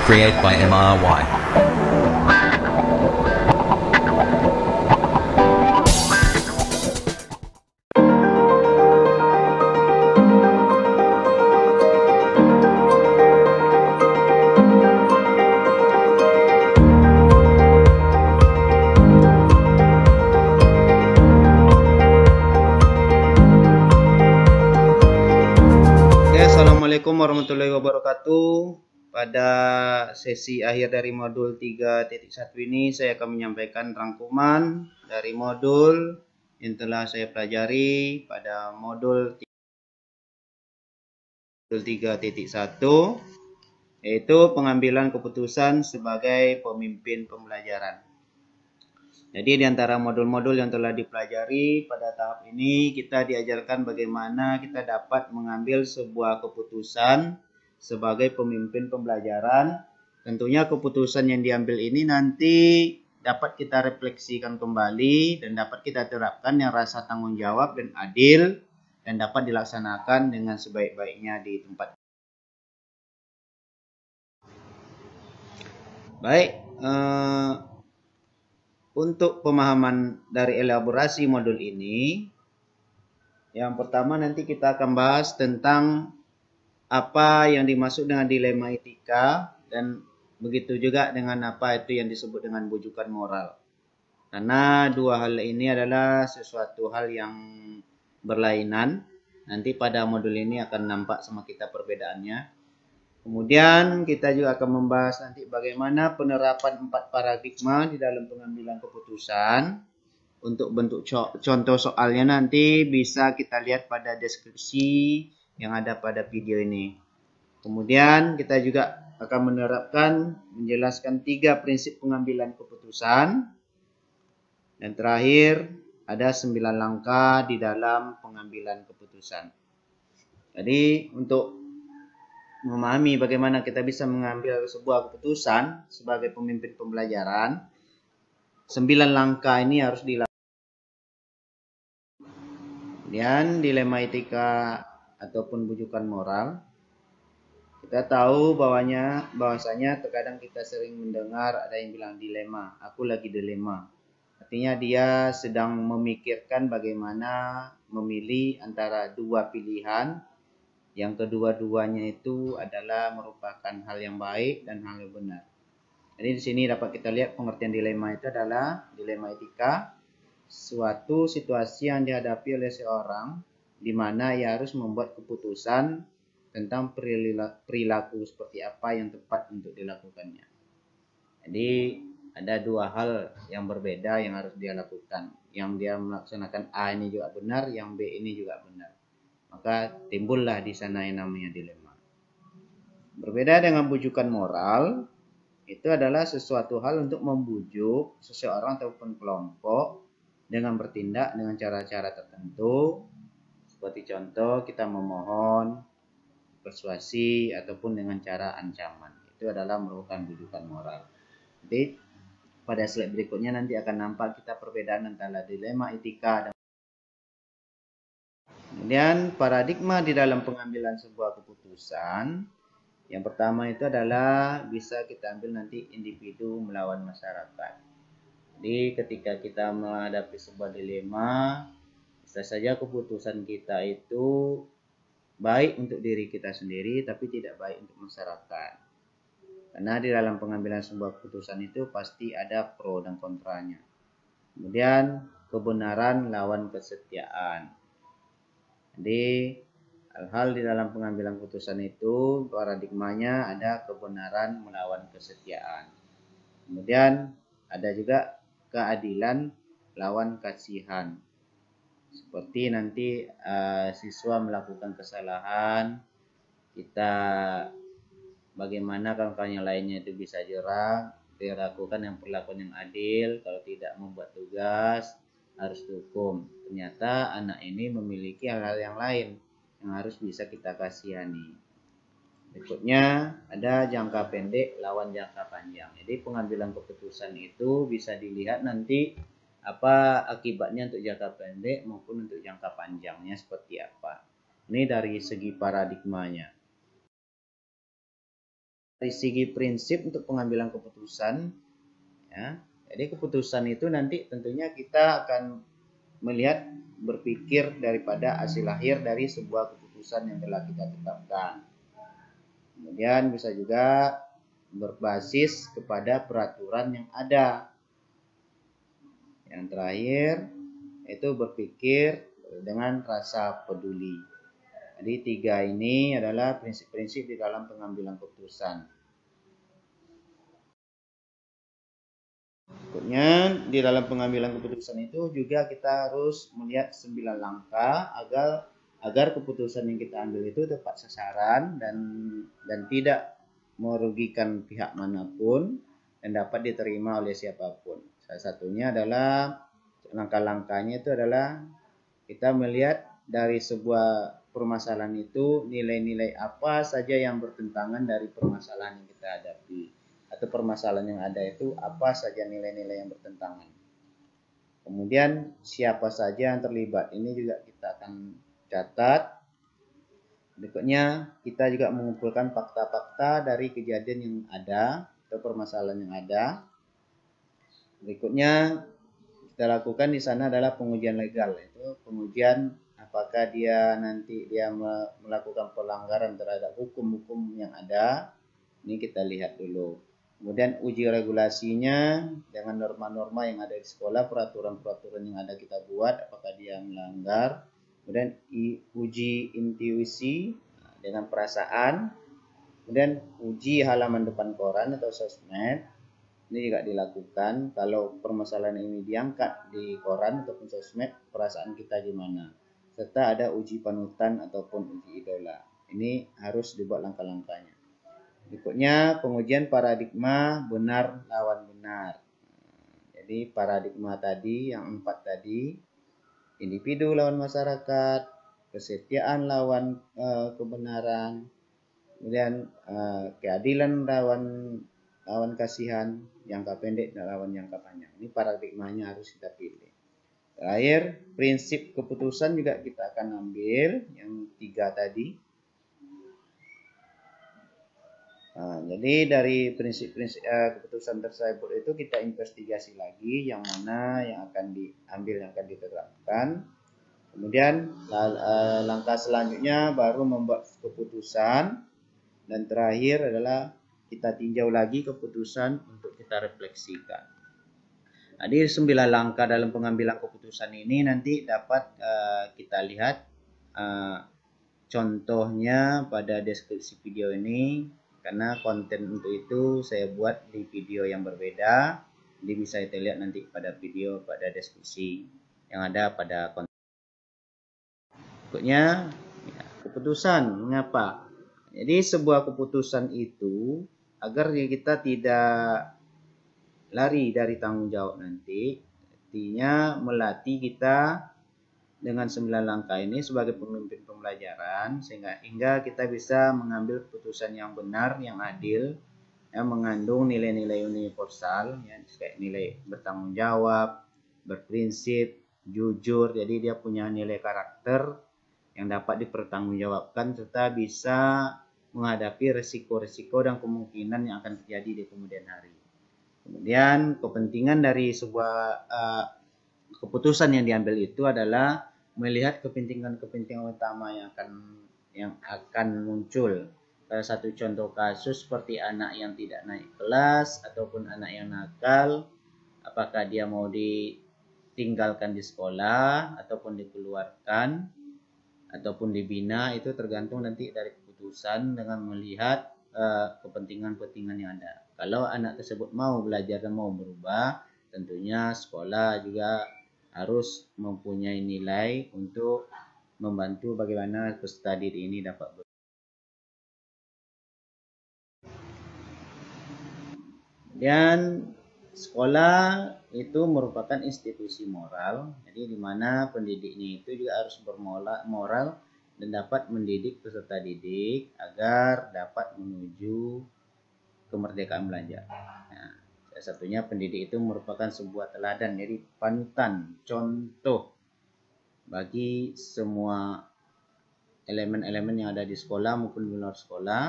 Create by MRY. Assalamualaikum warahmatullahi wabarakatuh. Pada sesi akhir dari modul 3.1 ini saya akan menyampaikan rangkuman dari modul yang telah saya pelajari pada modul 3.1, yaitu pengambilan keputusan sebagai pemimpin pembelajaran. Jadi di antara modul-modul yang telah dipelajari pada tahap ini, kita diajarkan bagaimana kita dapat mengambil sebuah keputusan sebagai pemimpin pembelajaran. Tentunya keputusan yang diambil ini nanti dapat kita refleksikan kembali dan dapat kita terapkan yang rasa tanggung jawab dan adil dan dapat dilaksanakan dengan sebaik-baiknya di tempat. Baik, untuk pemahaman dari elaborasi modul ini, yang pertama nanti kita akan bahas tentang apa yang dimaksud dengan dilema etika dan begitu juga dengan apa itu yang disebut dengan bujukan moral. Karena dua hal ini adalah sesuatu hal yang berlainan. Nanti pada modul ini akan nampak sama kita perbedaannya. Kemudian kita juga akan membahas nanti bagaimana penerapan 4 paradigma di dalam pengambilan keputusan. Untuk bentuk contoh soalnya nanti bisa kita lihat pada deskripsi yang ada pada video ini. Kemudian kita juga akan menerapkan menjelaskan 3 prinsip pengambilan keputusan. Dan terakhir ada 9 langkah di dalam pengambilan keputusan. Jadi untuk memahami bagaimana kita bisa mengambil sebuah keputusan sebagai pemimpin pembelajaran, 9 langkah ini harus dilakukan. Kemudian dilema etika ataupun bujukan moral. Kita tahu bahwasanya terkadang kita sering mendengar ada yang bilang dilema, aku lagi dilema. Artinya dia sedang memikirkan bagaimana memilih antara dua pilihan yang kedua-duanya itu adalah merupakan hal yang baik dan hal yang benar. Jadi di sini dapat kita lihat pengertian dilema itu adalah dilema etika, suatu situasi yang dihadapi oleh seorang di mana ia harus membuat keputusan tentang perilaku seperti apa yang tepat untuk dilakukannya. Jadi ada dua hal yang berbeda yang harus dia lakukan. Yang dia melaksanakan A ini juga benar, yang B ini juga benar. Maka timbullah di sana yang namanya dilema. Berbeda dengan bujukan moral, itu adalah sesuatu hal untuk membujuk seseorang ataupun kelompok dengan bertindak dengan cara-cara tertentu. Seperti contoh kita memohon, persuasi, ataupun dengan cara ancaman. Itu adalah merupakan bujukan moral. Jadi pada slide berikutnya nanti akan nampak kita perbedaan antara dilema etika dan kemudian paradigma di dalam pengambilan sebuah keputusan. Yang pertama itu adalah bisa kita ambil nanti individu melawan masyarakat. Jadi ketika kita menghadapi sebuah dilema, bisa saja keputusan kita itu baik untuk diri kita sendiri tapi tidak baik untuk masyarakat. Karena di dalam pengambilan sebuah keputusan itu pasti ada pro dan kontranya. Kemudian kebenaran lawan kesetiaan. Jadi hal-hal di dalam pengambilan keputusan itu paradigmanya ada kebenaran melawan kesetiaan. Kemudian ada juga keadilan lawan kasihan. Seperti nanti siswa melakukan kesalahan, kita bagaimana kawan-kawan yang lainnya itu bisa jerah, dilakukan yang perlakuan yang adil, kalau tidak membuat tugas harus dihukum. Ternyata anak ini memiliki hal-hal yang lain yang harus bisa kita kasihani. Berikutnya ada jangka pendek lawan jangka panjang. Jadi pengambilan keputusan itu bisa dilihat nanti apa akibatnya untuk jangka pendek maupun untuk jangka panjangnya seperti apa. Ini dari segi paradigmanya. dari segi prinsip untuk pengambilan keputusan, ya. Jadi keputusan itu nanti tentunya kita akan melihat berpikir daripada hasil akhir dari sebuah keputusan yang telah kita tetapkan. Kemudian bisa juga berbasis kepada peraturan yang ada. Yang terakhir itu berpikir dengan rasa peduli. Jadi 3 ini adalah prinsip-prinsip di dalam pengambilan keputusan. Berikutnya di dalam pengambilan keputusan itu juga kita harus melihat 9 langkah agar keputusan yang kita ambil itu tepat sasaran dan tidak merugikan pihak manapun dan dapat diterima oleh siapapun. Salah satunya adalah langkah-langkahnya itu adalah kita melihat dari sebuah permasalahan itu nilai-nilai apa saja yang bertentangan dari permasalahan yang kita hadapi, atau permasalahan yang ada itu apa saja nilai-nilai yang bertentangan. Kemudian siapa saja yang terlibat, ini juga kita akan catat. Berikutnya kita juga mengumpulkan fakta-fakta dari kejadian yang ada atau permasalahan yang ada. Berikutnya kita lakukan di sana adalah pengujian legal, itu pengujian apakah dia nanti dia melakukan pelanggaran terhadap hukum-hukum yang ada. Ini kita lihat dulu. Kemudian uji regulasinya dengan norma-norma yang ada di sekolah, peraturan-peraturan yang ada kita buat, apakah dia melanggar. Kemudian uji intuisi dengan perasaan. Kemudian uji halaman depan koran atau sosmed. Ini juga dilakukan. Kalau permasalahan ini diangkat di koran ataupun sosmed, perasaan kita gimana. Serta ada uji panutan ataupun uji idola. Ini harus dibuat langkah-langkahnya. Berikutnya pengujian paradigma benar lawan benar. Jadi paradigma tadi yang 4 tadi, individu lawan masyarakat, kesetiaan lawan kebenaran, kemudian keadilan lawan kasihan, jangka pendek dan lawan jangka panjang. Ini paradigmanya harus kita pilih. Terakhir, prinsip keputusan juga kita akan ambil yang 3 tadi. Jadi dari prinsip-prinsip keputusan tersebut itu kita investigasi lagi yang mana yang akan diambil, yang akan diterapkan. Kemudian langkah selanjutnya baru membuat keputusan, dan terakhir adalah kita tinjau lagi keputusan untuk kita refleksikan. Jadi 9 langkah dalam pengambilan keputusan ini nanti dapat kita lihat contohnya pada deskripsi video ini. Karena konten untuk itu saya buat di video yang berbeda, jadi bisa kita lihat nanti pada video pada deskripsi yang ada pada konten. Berikutnya, keputusan. Mengapa? Jadi sebuah keputusan itu agar kita tidak lari dari tanggung jawab nanti, artinya melatih kita dengan 9 langkah ini sebagai pemimpin pembelajaran hingga kita bisa mengambil keputusan yang benar, yang adil, yang mengandung nilai-nilai universal, ya, kayak nilai bertanggung jawab, berprinsip, jujur. Jadi dia punya nilai karakter yang dapat dipertanggungjawabkan serta bisa menghadapi resiko-resiko dan kemungkinan yang akan terjadi di kemudian hari. Kemudian kepentingan dari sebuah keputusan yang diambil itu adalah melihat kepentingan-kepentingan utama yang akan muncul. Salah satu contoh kasus seperti anak yang tidak naik kelas ataupun anak yang nakal, apakah dia mau ditinggalkan di sekolah ataupun dikeluarkan ataupun dibina, itu tergantung nanti dari keputusan dengan melihat kepentingan-kepentingan yang ada. Kalau anak tersebut mau belajar dan mau berubah, tentunya sekolah juga harus mempunyai nilai untuk membantu bagaimana peserta didik ini dapat berubah. Dan sekolah itu merupakan institusi moral, jadi di mana pendidiknya itu juga harus bermoral dan dapat mendidik peserta didik agar dapat menuju kemerdekaan belajar. Nah, salah satunya pendidik itu merupakan sebuah teladan, jadi panutan, contoh bagi semua elemen-elemen yang ada di sekolah maupun di luar sekolah.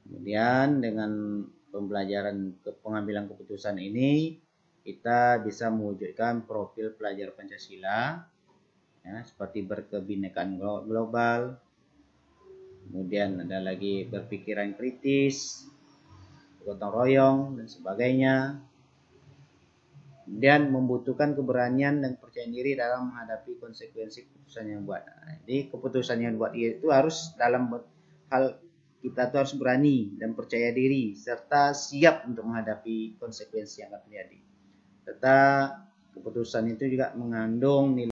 Kemudian dengan pembelajaran pengambilan keputusan ini kita bisa mewujudkan profil pelajar Pancasila, ya, seperti berkebinekaan global, kemudian ada lagi berpikiran kritis, gotong royong dan sebagainya. Kemudian membutuhkan keberanian dan percaya diri dalam menghadapi konsekuensi keputusan yang buat. Jadi keputusan yang buat itu harus dalam hal kita tuh harus berani dan percaya diri serta siap untuk menghadapi konsekuensi yang akan terjadi. Serta keputusan itu juga mengandung nilai.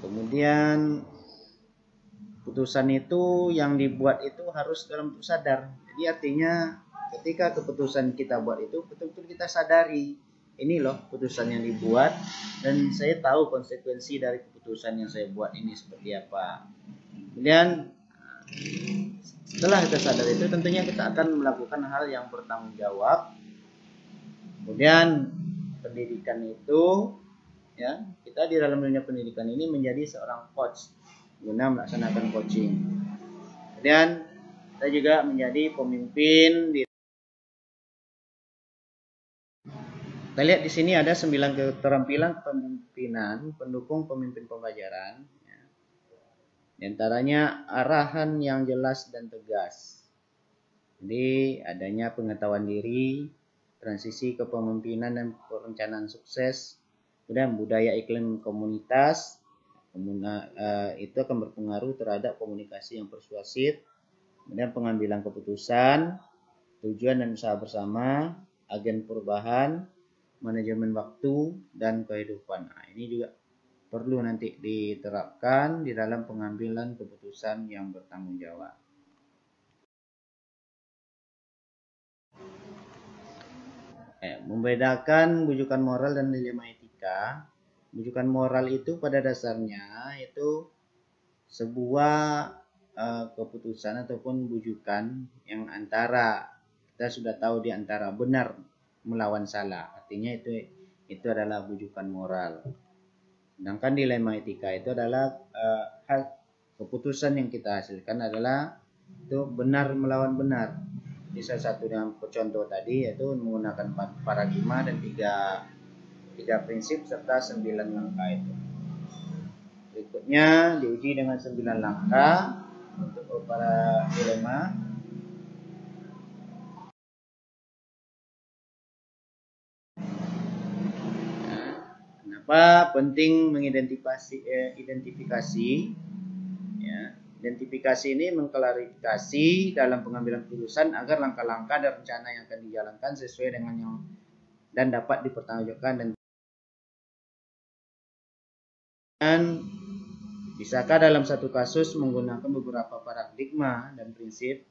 Kemudian keputusan itu yang dibuat itu harus dalam bentuk sadar. Jadi artinya ketika keputusan kita buat itu betul-betul kita sadari ini loh keputusan yang dibuat dan saya tahu konsekuensi dari keputusan yang saya buat ini seperti apa. Kemudian setelah kita sadar itu tentunya kita akan melakukan hal yang bertanggung jawab. Kemudian pendidikan itu, ya, kita di dalam dunia pendidikan ini menjadi seorang coach guna melaksanakan coaching. Kemudian kita juga menjadi pemimpin. Kita lihat di sini ada 9 keterampilan kepemimpinan pendukung pemimpin pembelajaran. Di antaranya arahan yang jelas dan tegas. Jadi adanya pengetahuan diri, transisi kepemimpinan dan perencanaan sukses, kemudian budaya iklim komunitas, itu akan berpengaruh terhadap komunikasi yang persuasif, kemudian pengambilan keputusan, tujuan dan usaha bersama, agen perubahan, manajemen waktu, dan kehidupan. Nah, ini juga perlu nanti diterapkan di dalam pengambilan keputusan yang bertanggung jawab. Membedakan bujukan moral dan dilema etika. Bujukan moral itu pada dasarnya itu sebuah keputusan ataupun bujukan yang antara kita sudah tahu di antara benar melawan salah. Artinya itu adalah bujukan moral. Sedangkan dilema etika itu adalah hal keputusan yang kita hasilkan adalah itu benar melawan benar. Di salah satu yang contoh tadi yaitu menggunakan paradigma dan tiga prinsip serta 9 langkah itu. Berikutnya diuji dengan 9 langkah untuk para dilema. Kenapa penting identifikasi? Ya, identifikasi ini mengklarifikasi dalam pengambilan keputusan agar langkah-langkah dan rencana yang akan dijalankan sesuai dengan yang dan dapat dipertanggungjawabkan dan bisakah dalam satu kasus menggunakan beberapa paradigma dan prinsip.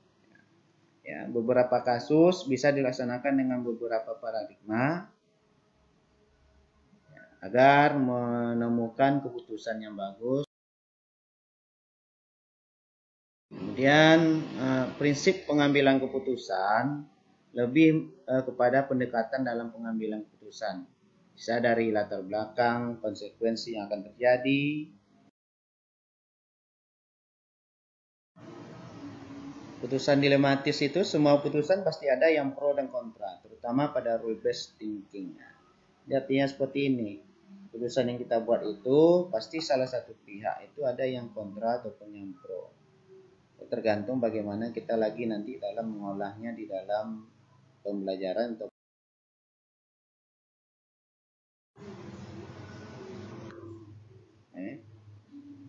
Ya, beberapa kasus bisa dilaksanakan dengan beberapa paradigma agar menemukan keputusan yang bagus. Kemudian prinsip pengambilan keputusan lebih kepada pendekatan dalam pengambilan keputusan. Bisa dari latar belakang, konsekuensi yang akan terjadi. Putusan dilematis itu semua putusan pasti ada yang pro dan kontra, terutama pada rule based thinking. Artinya seperti ini. Putusan yang kita buat itu pasti salah satu pihak itu ada yang kontra ataupun yang pro. Tergantung bagaimana kita lagi nanti dalam mengolahnya di dalam pembelajaran.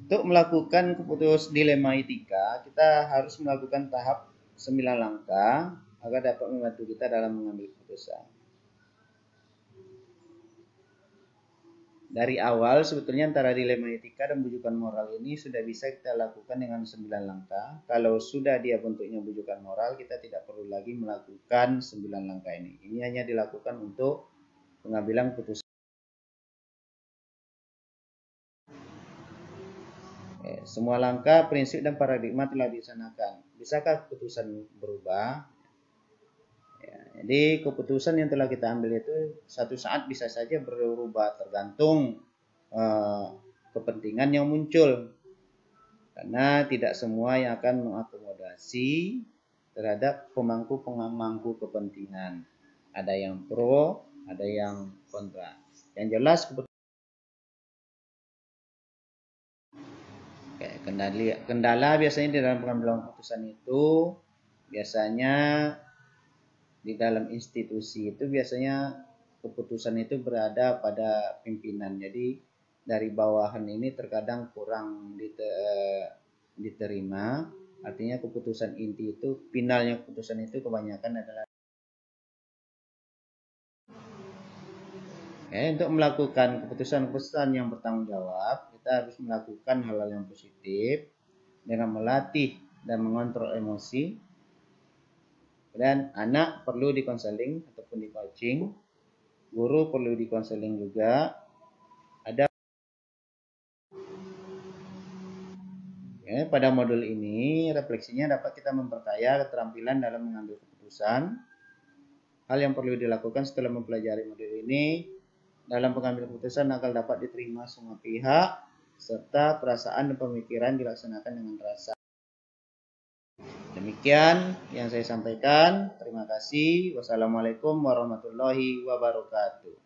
Untuk melakukan keputusan dilema etika, kita harus melakukan tahap 9 langkah agar dapat membantu kita dalam mengambil keputusan. Dari awal sebetulnya antara dilema etika dan bujukan moral ini sudah bisa kita lakukan dengan 9 langkah. Kalau sudah dia bentuknya bujukan moral, kita tidak perlu lagi melakukan 9 langkah ini. Ini hanya dilakukan untuk pengambilan keputusan. Semua langkah, prinsip, dan paradigma telah dilaksanakan. Bisakah keputusan berubah? Jadi keputusan yang telah kita ambil itu satu saat bisa saja berubah tergantung kepentingan yang muncul. Karena tidak semua yang akan mengakomodasi terhadap pemangku kepentingan. Ada yang pro, ada yang kontra. Yang jelas kendala biasanya di dalam pengambilan keputusan itu biasanya di dalam institusi itu biasanya keputusan itu berada pada pimpinan. Jadi dari bawahan ini terkadang kurang diterima. Artinya keputusan inti itu, finalnya keputusan itu kebanyakan adalah untuk melakukan keputusan-keputusan yang bertanggung jawab, kita harus melakukan hal-hal yang positif dengan melatih dan mengontrol emosi. Dan anak perlu dikonseling ataupun di coaching, guru perlu dikonseling juga. Pada modul ini refleksinya dapat kita memperkaya keterampilan dalam mengambil keputusan. Hal yang perlu dilakukan setelah mempelajari modul ini dalam pengambilan keputusan agar dapat diterima semua pihak, serta perasaan dan pemikiran dilaksanakan dengan rasa. Demikian yang saya sampaikan. Terima kasih. Wassalamualaikum warahmatullahi wabarakatuh.